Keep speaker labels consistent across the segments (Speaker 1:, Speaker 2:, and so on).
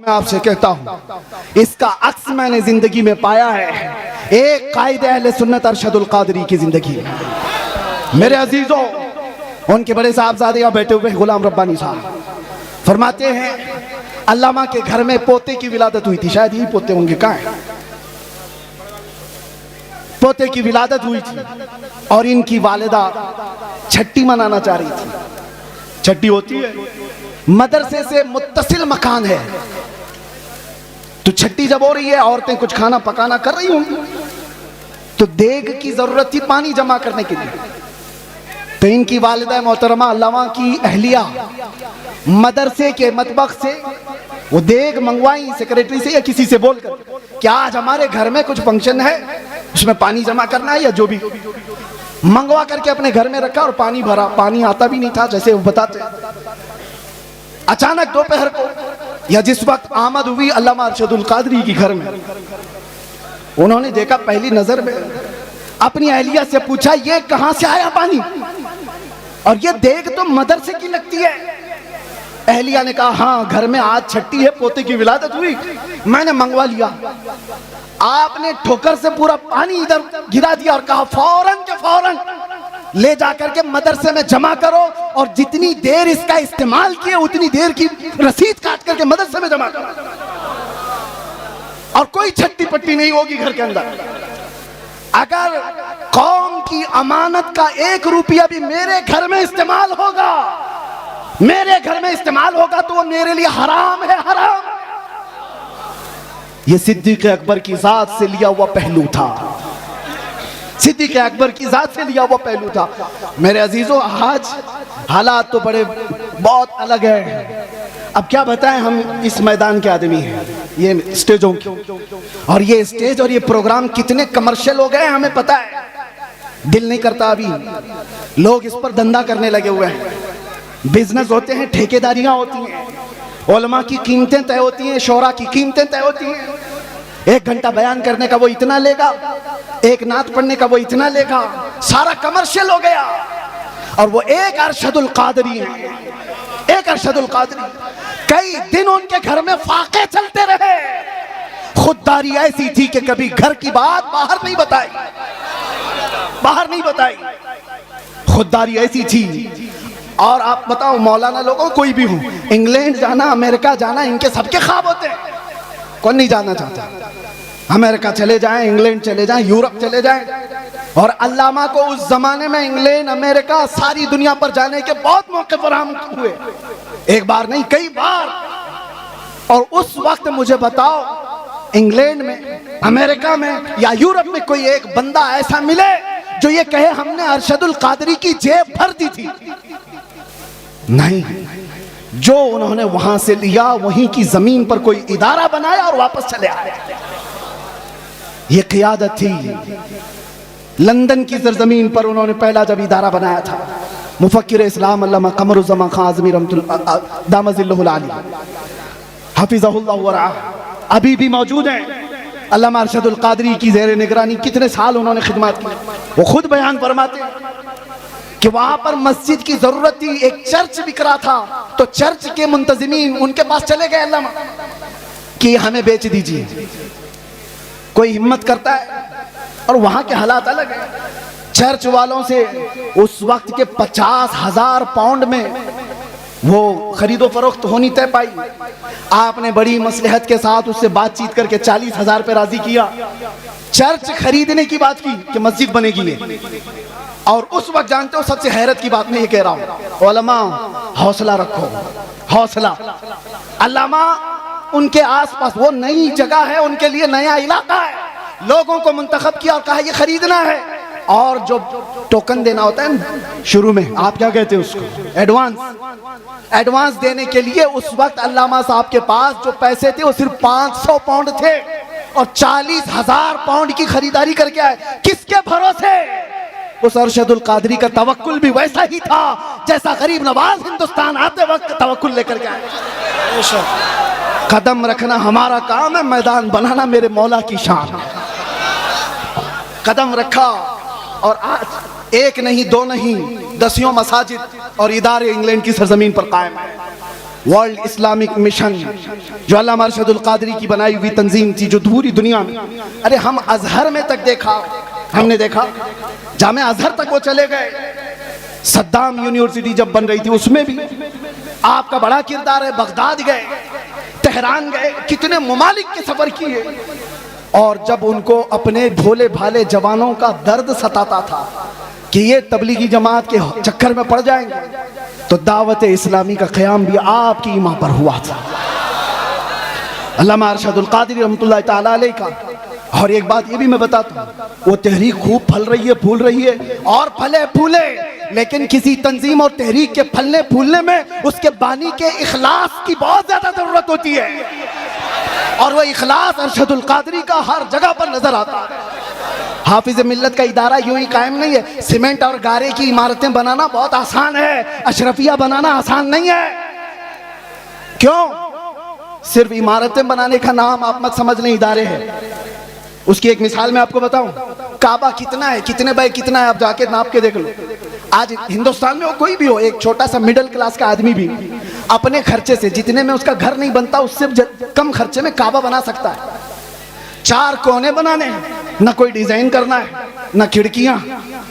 Speaker 1: मैं आपसे कहता हूँ, इसका अक्स मैंने जिंदगी में पाया है एक कायदे अहले सुन्नत अरशदुल कादरी की जिंदगी में। मेरे अजीजों, उनके बड़े साहबजादे यहाँ बैठे हुए गुलाम रब्बानी साहब फरमाते हैं अल्लामा के घर में पोते की विलादत हुई थी। शायद यही पोते होंगे, कहाँ है? पोते की विलादत हुई थी और इनकी वालिदा छट्टी मनाना चाह रही थी। छट्टी होती है, मदरसे से मुत्तसिल मकान है, तो छट्टी जब हो रही है, औरतें कुछ खाना पकाना कर रही होंगी, तो देग की जरूरत थी पानी जमा करने के लिए। तो इनकी वालिदा मोहतरमा अल्लामा की अहलिया मदरसे के मतबख से वो देग मंगवाई, सेक्रेटरी से या किसी से बोलकर, क्या आज हमारे घर में कुछ फंक्शन है, उसमें पानी जमा करना है, या जो भी मंगवा करके अपने घर में रखा और पानी भरा। पानी आता भी नहीं था जैसे वो बताते। अचानक दोपहर को या जिस वक्त आमद हुई अल्लामा अरशदुल कादरी की घर में, उन्होंने देखा, पहली नजर में अपनी अहलिया से पूछा, ये कहां से आया पानी, और ये देग तो मदरसे की लगती है। अहलिया ने कहा, हाँ घर में आज छट्टी है, पोते की विलादत हुई, मैंने मंगवा लिया। आपने ठोकर से पूरा पानी इधर गिरा दिया और कहा, फौरन के फौरन ले जाकर के मदरसे में जमा करो, और जितनी देर इसका इस्तेमाल किए उतनी देर की रसीद काट करके मदरसे में जमा करो, और कोई छट्टी पट्टी नहीं होगी घर के अंदर। अगर कौम की अमानत का 1 रुपया भी मेरे घर में इस्तेमाल होगा, मेरे घर में इस्तेमाल होगा, तो वो मेरे लिए हराम है, हराम। ये सिद्दीक़ अकबर की जात से लिया हुआ पहलू था, सिद्दीक़ अकबर की जात से लिया हुआ पहलू था। मेरे अजीजों, आज हालात तो बड़े बहुत अलग है। अब क्या बताएं, हम इस मैदान के आदमी हैं, ये स्टेजों की, और ये स्टेज और ये प्रोग्राम कितने कमर्शियल हो गए हमें पता है। दिल नहीं करता, अभी लोग इस पर धंधा करने लगे हुए हैं। बिजनेस होते हैं, ठेकेदारियां होती हैं, उलमा की कीमतें तय होती हैं, शोरा की कीमतें तय होती हैं। 1 घंटा बयान करने का वो इतना लेगा, 1 नात पढ़ने का वो इतना लेगा, सारा कमर्शियल हो गया। और वो एक अरशदुल कादरी है, एक अरशदुल कादरी, कई दिन उनके घर में फाके चलते रहे। खुददारी ऐसी थी कि कभी घर की बात बाहर नहीं बताई, बाहर नहीं बताई, खुददारी ऐसी थी। और आप बताओ, मौलाना लोगों कोई भी हो, इंग्लैंड जाना, अमेरिका जाना, इनके सबके ख्वाब होते हैं। कौन नहीं जाना चाहता? अमेरिका चले जाएं, इंग्लैंड चले जाएं, यूरोप चले जाएं। और अल्लामा को उस जमाने में इंग्लैंड, अमेरिका, सारी दुनिया पर जाने के बहुत मौके फराहम हुए, एक बार नहीं कई बार। और उस वक्त मुझे बताओ, इंग्लैंड में, अमेरिका में या यूरोप में कोई एक बंदा ऐसा मिले जो ये कहे हमने अरशदुल कादरी की जेब भर दी थी? नहीं। जो उन्होंने वहां से लिया, वहीं की जमीन पर कोई इदारा बनाया और वापस चले आए। ये क़ियादत थी। लंदन की सरजमीन पर उन्होंने पहला जब इदारा बनाया था, मुफक्किर इस्लाम अल्लामा कमरुज़्ज़मान खान आज़मी रहमतुल्लाह दामज़िल्लहुल आली हफ़िज़हुल्लाह व रआह अभी भी मौजूद हैं। अल्लामा अरशदुल कादरी की ज़ेर निगरानी कितने साल उन्होंने खिदमत की। वो खुद बयान फरमाते कि वहां पर मस्जिद की जरूरत थी, एक चर्च बिक रहा था, तो चर्च के मुंतजिमीन उनके पास चले गए अल्लामा कि हमें बेच दीजिए। कोई हिम्मत करता है, और वहां के हालात अलग है। चर्च वालों से उस वक्त के 50,000 पाउंड में वो खरीदो फरोख्त होनी तय पाई। आपने बड़ी मसलहत के साथ उससे बातचीत करके 40,000 पे राजी किया। चर्च खरीदने की बात की कि मस्जिद बनेगी ये। और उस वक्त जानते हो, सबसे हैरत की बात मैं ये कह रहा हूँ, उलमा हौसला रखो, हौसला। अल्लामा उनके आसपास वो नई जगह है, उनके लिए नया इलाका है, लोगों को मुंतखब किया और कहा ये खरीदना है। और जो टोकन देना होता है शुरू में, आप क्या कहते हैं उसको, एडवांस, एडवांस देने के लिए उस वक्त अल्लामा साहब के पास जो पैसे थे वो सिर्फ 500 पाउंड थे, और 40,000 पाउंड की खरीदारी करके आए। किसके भरोसे? उस अरशदुल कादरी का तवक्कुल भी वैसा ही था जैसा गरीब नवाज हिंदुस्तान आते वक्त तवक्कुल लेकर के आए। कदम रखना हमारा काम है, मैदान बनाना मेरे मौला की शान है। कदम रखा, और आज 1 नहीं 2 नहीं, 10 मसाजिद और इदारे इंग्लैंड की सरजमीन पर कायम है। वर्ल्ड इस्लामिक मिशन जो अल्लामा अरशदुल कादरी की बनाई हुई तंजीम थी, जो पूरी दुनिया में, अरे हम अजहर में तक देखा, हमने देखा जामे अजहर तक वो चले गए। सद्दाम यूनिवर्सिटी जब बन रही थी उसमें भी आपका बड़ा किरदार है। बगदाद गए, तेहरान गए, कितने ममालिक के सफर किए। और जब उनको अपने भोले भाले जवानों का दर्द सताता था कि ये तबलीगी जमात के चक्कर में पड़ जाएंगे, तो दावत इस्लामी का क़याम भी आपकी ईमा पर हुआ था, अल्लामा अरशदुल कादरी रहमतुल्लाह ताला अलैह का। और एक बात ये भी मैं बताता हूँ, वो तहरीक खूब फल रही है, फूल रही है और फले फूले, लेकिन किसी तंजीम और तहरीक के फलने फूलने में उसके बानी के इखलास की बहुत ज्यादा जरूरत होती है। और वो इखलास अरशदुल कादरी का हर जगह पर नजर आता है। हाफिज मिल्लत का इदारा यूं ही कायम नहीं है। सीमेंट और गारे की इमारतें बनाना बहुत आसान है, अशरफिया बनाना आसान नहीं है। क्यों? सिर्फ इमारतें बनाने का नाम आप मत समझ लें इदारे हैं। उसकी एक मिसाल मैं आपको बताऊं, काबा कितना है, कितने बाय कितना है, आप जाके नाप के देख लो। आज हिंदुस्तान में हो, कोई भी हो, एक छोटा सा मिडिल क्लास का आदमी भी अपने खर्चे से, जितने में उसका घर नहीं बनता उससे कम खर्चे में काबा बना सकता है। 4 कोने बनाने हैं, ना कोई डिजाइन करना है, ना खिड़कियां,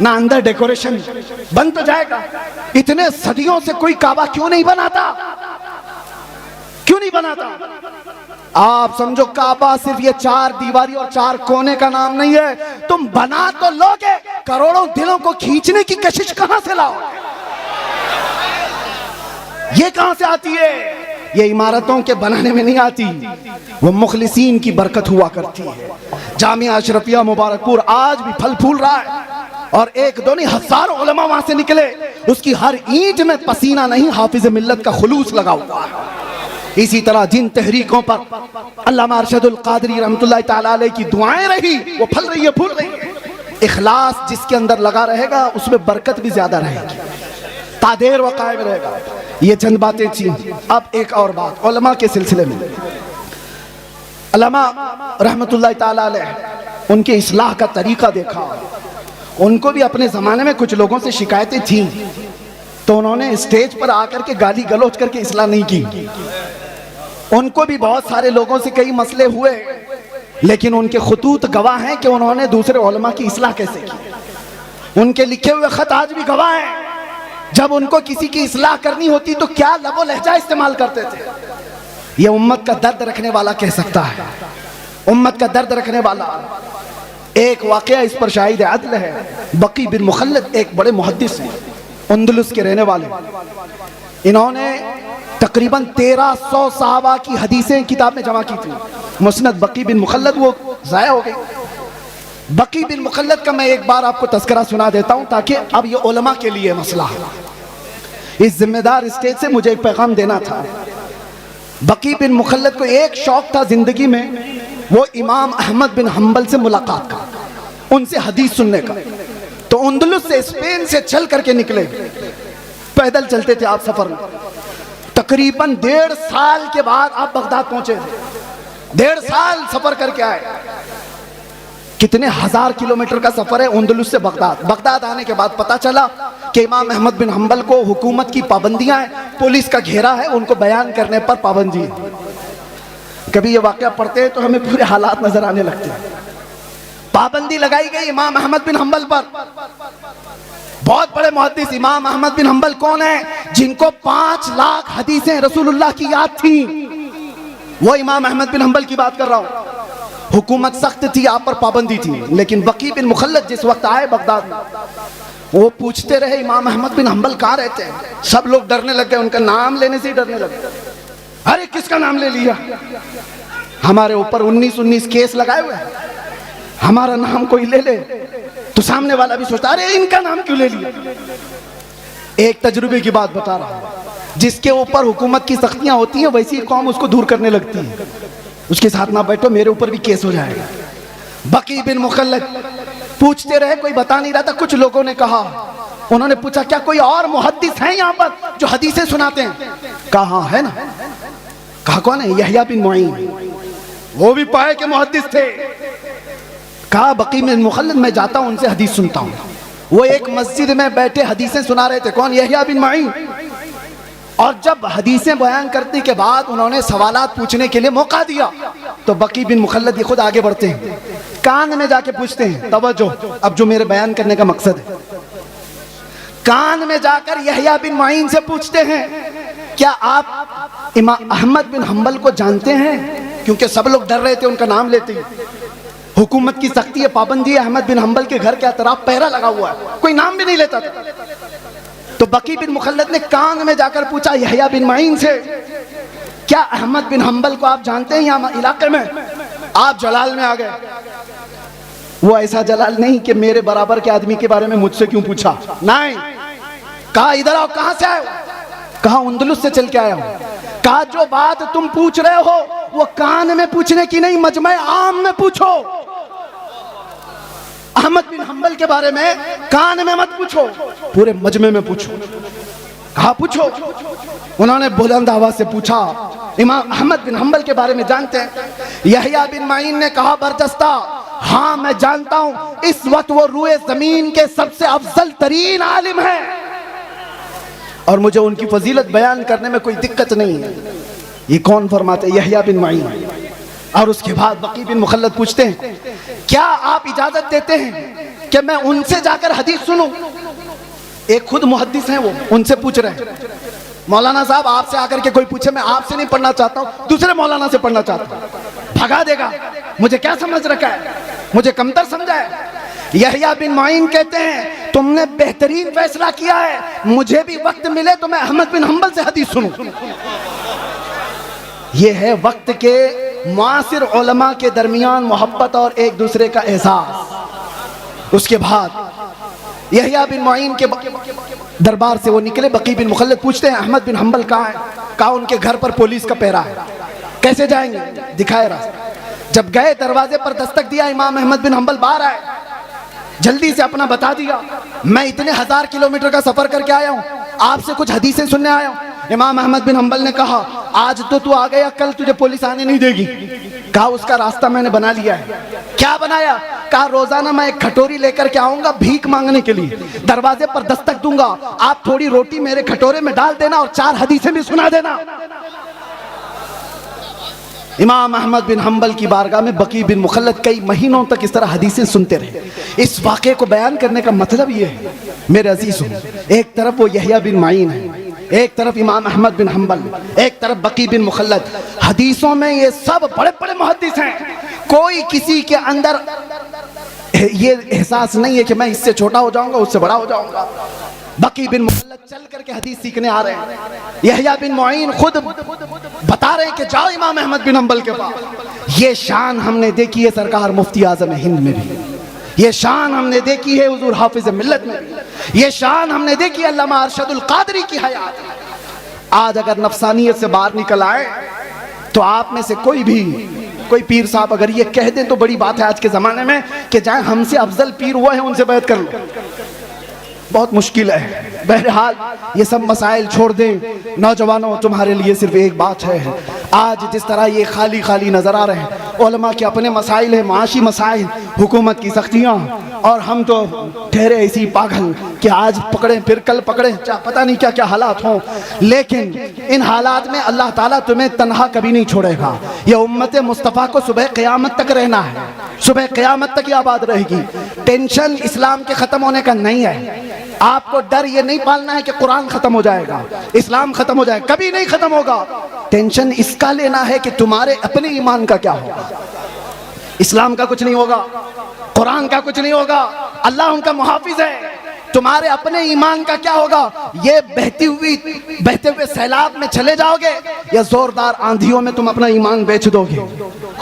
Speaker 1: ना अंदर डेकोरेशन, बन तो जाएगा। इतने सदियों से कोई काबा क्यों नहीं बनाता? क्यों नहीं बनाता? आप समझो काबा सिर्फ ये 4 दीवारी और 4 कोने का नाम नहीं है। तुम बना तो लोगे, करोड़ों दिलों को खींचने की कशिश कहां से लाओ? ये कहां से आती है? ये इमारतों के बनाने में नहीं आती, वो मुखलिसीन की बरकत हुआ करती है। जामिया अशरफिया मुबारकपुर आज भी फल फूल रहा है, और एक दो नहीं हजारों उलमा वहां से निकले। उसकी हर ईंट में पसीना नहीं, हाफिज मिल्लत का खुलूस लगा हुआ है। इसी तरह जिन तहरीकों पर अल्लामा अरशदुल कादरी रहमतुल्लाह ताला अलैह की दुआएं रही, वो फल रही है, फूल रही है। इखलास जिसके अंदर लगा रहेगा उसमें बरकत भी ज्यादा रहेगी, तादेर व कायम रहेगा। ये चंद बातें थी। अब एक और बात उलमा के सिलसिले में, अल्लामा रहमतुल्लाह ताला अलैह, उनके इस्लाह का तरीका देखा। उनको भी अपने जमाने में कुछ लोगों से शिकायतें थी, तो उन्होंने स्टेज पर आकर के गाली गलौज करके इस्लाह नहीं की। उनको भी बहुत सारे लोगों से कई मसले हुए, लेकिन उनके खुतूत गवाह हैं कि उन्होंने दूसरे उलमा की इस्लाह कैसे की। उनके लिखे हुए खत आज भी गवाह हैं। जब उनको किसी की इस्लाह करनी होती तो क्या लबो लहजा इस्तेमाल करते थे। ये उम्मत का दर्द रखने वाला कह सकता है, उम्मत का दर्द रखने वाला। एक वाकया इस पर शाहिद अदल है। बकी बिन मुखल्लद एक बड़े मुहद्दिस हैं, अंदलुस के रहने वाले। इन्होंने तकरीबन 1300 सहाबा की हदीसें किताब में जमा की थी। मुस्नद बकी बिन मुखल्लद वो ज़ाया हो गई। बकी बिन मुखल्लद का मैं एक बार आपको तस्करा सुना देता हूं, ताकि अब ये उलमा के लिए मसला है। इस जिम्मेदार स्टेज से मुझे एक पैगाम देना था। बकी बिन मुखल्लद को एक शौक था जिंदगी में, वो इमाम अहमद बिन हम्बल से मुलाकात का, उनसे हदीस सुनने का। तो अंदलुस से, स्पेन से चल करके निकले, पैदल चलते थे आप सफर में। तकरीबन 1.5 साल के बाद आप बगदाद पहुंचे थे। 1.5 साल सफर करके आए। कितने हजार किलोमीटर का सफर है अंदलुस से बगदाद। बगदाद आने के बाद पता चला कि इमाम अहमद बिन हम्बल को हुकूमत की पाबंदियां हैं, पुलिस का घेरा है, उनको बयान करने पर पाबंदी है। कभी ये वाकया पढ़ते हैं तो हमें पूरे हालात नजर आने लगते हैं। पाबंदी लगाई गई इमाम अहमद बिन हम्बल पर। बहुत बड़े मुहद्दिस इमाम अहमद बिन हम्बल कौन है? जिनको 5 लाख हदीसें रसूलुल्लाह की याद थी, वो इमाम अहमद बिन हम्बल की बात कर रहा हूं। हुकूमत सख्त थी, आप पर पाबंदी थी, लेकिन बकी बिन मुखल्लद जिस वक्त आए बगदाद में, वो पूछते रहे इमाम अहमद बिन हम्बल कहाँ रहते हैं। सब लोग डरने लग गए, उनका नाम लेने से ही डरने लगे। अरे किसका नाम ले लिया? हमारे ऊपर 19 केस लगाए हुए हैं, हमारा नाम कोई ले ले तो सामने वाला भी सोचता अरे इनका नाम क्यों ले लिया। एक तजुर्बे की बात बता रहा हूं। जिसके ऊपर हुकूमत की सख्तियां होती हैं, वैसी कौम उसको दूर करने लगती है। उसके साथ ना बैठो, मेरे ऊपर भी केस हो जाएगा। बकी बिन मुखल्लद पूछते रहे, कोई बता नहीं रहा था। कुछ लोगों ने कहा, उन्होंने पूछा क्या कोई और मुहद्दिस है यहाँ पर जो हदीसें सुनाते हैं? कहा है ना। कहा कौन है? यहया बिन मुईन, वो भी पाए के मुहद्दिस थे। कहा बकी बिन मुखल्लद मैं जाता हूं, उनसे हदीस सुनता हूं। वो एक मस्जिद में बैठे हदीसें सुना रहे थे। कौन? यहया बिन मुईन। और जब हदीसें बयान करने के बाद उन्होंने सवालात पूछने के लिए मौका दिया तो बकी बिन मुखल्लद ये खुद आगे बढ़ते हैं, कान में जाके पूछते हैं। तवज्जो, अब जो मेरे बयान करने का मकसद है, कान में जाकर यहया बिन माइन से पूछते हैं, क्या आप इमाम अहमद बिन हंबल को जानते हैं? क्योंकि सब लोग डर रहे थे उनका नाम लेते ही। हुकूमत की सख्ती है, पाबंदी है, अहमद बिन हंबल के घर के अतराफ पहरा लगा हुआ है, कोई नाम भी नहीं लेता था। तो बकी बिन मुखल्लद ने कान में जाकर पूछा यहया बिन माइन से, क्या अहमद बिन हंबल को आप जानते हैं यहाँ इलाके में? आप जलाल में आ गए। वो ऐसा जलाल नहीं कि मेरे बराबर के आदमी के बारे में मुझसे क्यों पूछा, नहीं। कहा इधर आओ, कहां से आए हो? कहा अंदलुस से चल के आया हूं। कहा जो बात तुम पूछ रहे हो वो कान में पूछने की नहीं, मजमे आम में पूछो। अहमद बिन हंबल के बारे में कान में मत पूछो, पूरे मजमे में पूछो। कहा पूछो। उन्होंने बुलंद आवाज से पूछा, इमाम अहमद बिन हंबल के बारे में जानते हैं? यहया बिन माइन ने कहा बरजस्ता, हाँ मैं जानता हूं, इस वक्त वो रूए जमीन के सबसे अफजल तरीन आलिम है और मुझे उनकी फजीलत बयान करने में कोई दिक्कत नहीं है। ये कौन फरमाते? यहया बिन माइन। और उसके बाद बकी बिन मुखल्लद पूछते हैं, क्या आप इजाजत देते हैं कि मैं उनसे जाकर हदीस सुनूं? एक खुद मुहद्दिस हैं, वो उनसे पूछ रहे हैं, मौलाना साहब आपसे आकर के कोई पूछे, मैं आपसे नहीं पढ़ना चाहता हूं, दूसरे मौलाना से पढ़ना चाहता हूं। भगा देगा, मुझे क्या समझ रखा है, मुझे कमतर समझा है। यहया बिन माइन कहते हैं तुमने बेहतरीन फैसला किया है, मुझे भी वक्त मिले तो मैं अहमद बिन हंबल से हदीस सुनूं। ये है वक्त के मुआसिर उलमा के दरमियान मोहब्बत और एक दूसरे का एहसास। उसके बाद यहया बिन माइन के दरबार से वो निकले। बकी बिन मुखल्लद पूछते हैं अहमद बिन हंबल कहाँ है? कहा उनके घर पर पुलिस का पहरा है। कैसे जाएंगे? दिखाए रास्ता। जब गए दरवाजे पर दस्तक दिया, इमाम अहमद बिन हंबल बाहर आए, जल्दी से अपना बता दिया, मैं इतने 1000 किलोमीटर का सफर करके आया हूँ, आपसे कुछ हदीसें सुनने आया हूँ। इमाम अहमद बिन हंबल ने कहा आज तो तू आ गया, कल तुझे पुलिस आने नहीं देगी। कहा उसका रास्ता मैंने बना लिया है। क्या बनाया? कहा रोजाना मैं एक कटोरी लेकर के आऊंगा भीख मांगने के लिए, दरवाजे पर दस्तक दूंगा, आप थोड़ी रोटी मेरे कटोरे में डाल देना और 4 हदीसें भी सुना देना। इमाम अहमद बिन हंबल की बारगाह में बकी बिन मुखल्लद कई महीनों तक इस तरह हदीसें सुनते रहे। इस वाक़े को बयान करने का मतलब ये है मेरे अजीज़ों, एक तरफ वो यहया बिन माइन है, एक तरफ इमाम अहमद बिन हंबल, एक तरफ बकी बिन मुखल्लद। हदीसों में ये सब बड़े बड़े मुहद्दिस हैं, कोई किसी के अंदर ये एहसास नहीं है कि मैं इससे छोटा हो जाऊंगा, उससे बड़ा हो जाऊंगा। बकी बिन मुखल्लद चल करके हदीस सीखने आ रहे हैं। यहया बिन मुईन खुद बता रहे हैं कि जाओ इमाम अहमद बिन हंबल के पास। ये शान हमने देखी है सरकार मुफ्ती आजम हिंद में भी, ये शान हमने देखी है हुजूर हाफिज मिल्लत में भी, ये शान हमने देखी है अल्लामा अरशदुल कादरी की हयात में। आज अगर नफसानियत से बाहर निकल आए तो आप में से कोई पीर साहब अगर ये कह दें तो बड़ी बात है आज के ज़माने में कि चाहे हमसे अफजल पीर हुआ है उनसे बैत कर लो, बहुत मुश्किल है। बहरहाल ये सब मसाइल छोड़ दें। नौजवानों तुम्हारे लिए सिर्फ एक बात है, आज जिस तरह ये खाली खाली नज़र आ रहे हैं, उलमा के अपने मसाइल हैं, माशी मसाइल, हुकूमत की सख्तियाँ, और हम तो ठहरे ऐसी पागल कि आज पकड़े फिर कल पकड़े, पता नहीं क्या क्या हालात हों। लेकिन इन हालात में अल्लाह ताला तुम्हें तन्हा कभी नहीं छोड़ेगा। यह उम्मत मुस्तफ़ा को सुबह क़यामत तक रहना है, सुबह क़यामत तक ये आबाद रहेगी। टेंशन इस्लाम के ख़त्म होने का नहीं है। आपको डर ये नहीं पालना है कि कुरान ख़त्म हो जाएगा, इस्लाम ख़त्म हो जाएगा, कभी नहीं ख़त्म होगा। टेंशन इसका लेना है कि तुम्हारे अपने ईमान का क्या होगा। इस्लाम का कुछ नहीं होगा, कुरान का कुछ नहीं होगा, अल्लाह उनका मुहाफिज है। तुम्हारे अपने ईमान का क्या होगा? ये बहते हुए सैलाब में चले जाओगे या जोरदार आंधियों में तुम अपना ईमान बेच दोगे?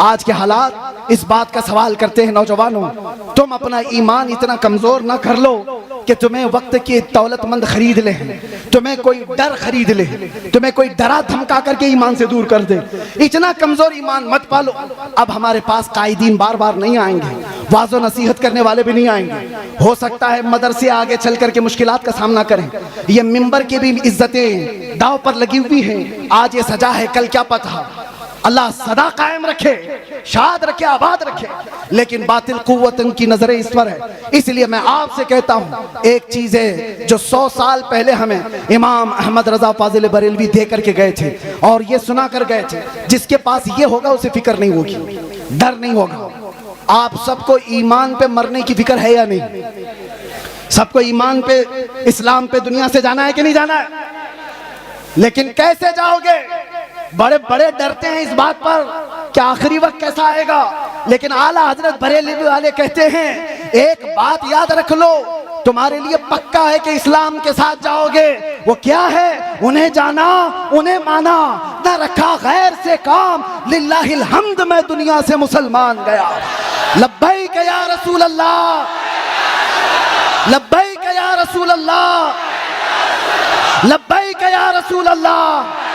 Speaker 1: आज के हालात इस बात का सवाल करते हैं। नौजवानों, तुम अपना ईमान इतना कमजोर ना कर लो कि तुम्हें वक्त की दौलतमंद खरीद ले, तुम्हें कोई डर खरीद ले, तुम्हें कोई डरा धमका करके ईमान से दूर कर दे। इतना कमजोर ईमान मत पालो। अब हमारे पास कायदीन बार बार नहीं आएंगे, वाज़ो नसीहत करने वाले भी नहीं आएंगे। हो सकता है मदरसे आगे चल करके मुश्किलात का सामना करें। ये मिंबर की भी इज्जतें दाव पर लगी हुई हैं। आज ये सजा है, कल क्या पता। अल्लाह सदा कायम रखे, शाद रखे, आबाद रखे, लेकिन बातिल कुव्वत की नजरें इस पर है। इसलिए मैं आपसे कहता हूं, एक चीज है जो 100 साल पहले हमें इमाम अहमद रजा फाजिल बरेलवी दे करके गए थे और ये सुना कर गए थे, जिसके पास ये होगा उसे फिक्र नहीं होगी, डर नहीं होगा। आप सबको ईमान पे मरने की फिक्र है या नहीं? सबको ईमान पे, इस्लाम पे दुनिया से जाना है कि नहीं जाना है? लेकिन कैसे जाओगे? बड़े बड़े डरते हैं इस बात पर कि आखिरी वक्त कैसा आएगा, लेकिन आला हजरत बरेलवी वाले कहते हैं एक बात याद रख लो, तुम्हारे लिए पक्का है कि इस्लाम के साथ जाओगे। वो क्या है? उन्हें जाना, उन्हें माना, न रखा गैर से काम, लिल्लाहिल हम्द मैं दुनिया से मुसलमान गया। लब्बैक या रसूल अल्लाह, लब्बैक या रसूल अल्लाह, लब्बैक या रसूल अल्लाह।